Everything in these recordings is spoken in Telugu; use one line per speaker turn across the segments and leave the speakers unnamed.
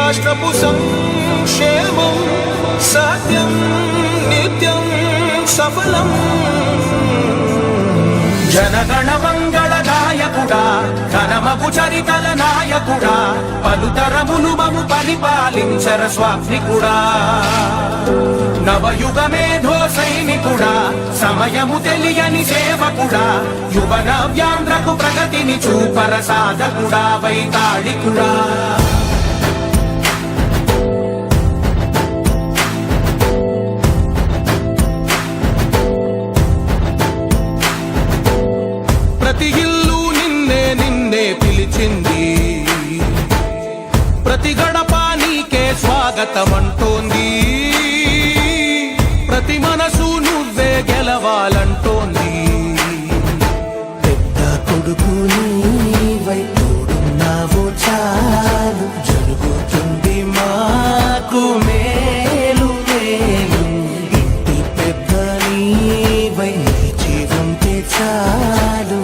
రాష్ట్రపు సంక్షేమం సత్యం నిత్యం సఫలం. జనగణ మంగళ నాయకుడా, ఘనమగు చరితల నాయకుడా, పలుతరములు మము పరిపాలించర స్వామికుడా. నవయుగ మేధో సైనికుడా, సమయము తెలియని సేవకుడా, యువ నవ్యాంధ్రకు ప్రగతిని చూపర సాధకుడా, వైతాళికుడా. ప్రతి ఇల్లు నిన్నే నిన్నే పిలిచింది, ప్రతి గడప నీకే స్వాగతమంటోంది, ప్రతి మనసు నువ్వే గెలవాలంటోంది.
పెద్ద కొడుకు నీవై తోడున్నావు చాలు, జరుగుతుంది మాకు మేలు మేలు. ఇంటి పెద్ద నీవై జీవంతే చాలు,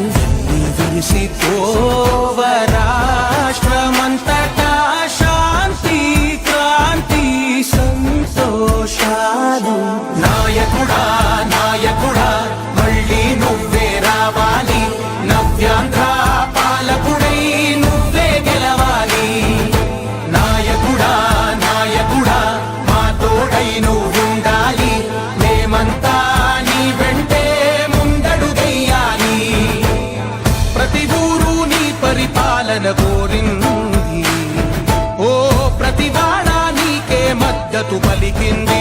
విరిసిపోవ రాష్ట్రమంతటా శాంతి క్రాంతి సంతోషాలు.
నాయకుడా నాయకుడా మళ్ళీ నువ్వే రావాలి, నవ్యాంధ్ర పాలకుడై నువ్వే గెలవాలి. నాయకుడా నాయకుడా మా తోడై నువ్వుండాలి, మేమంతా నీ వెంటే ముందడుగెయ్యాలి. ప్రతి ఊరు నీ పరిపాలన కోరింది, ఓ ప్రతి వాడ నీకే మద్దతు పలికింది.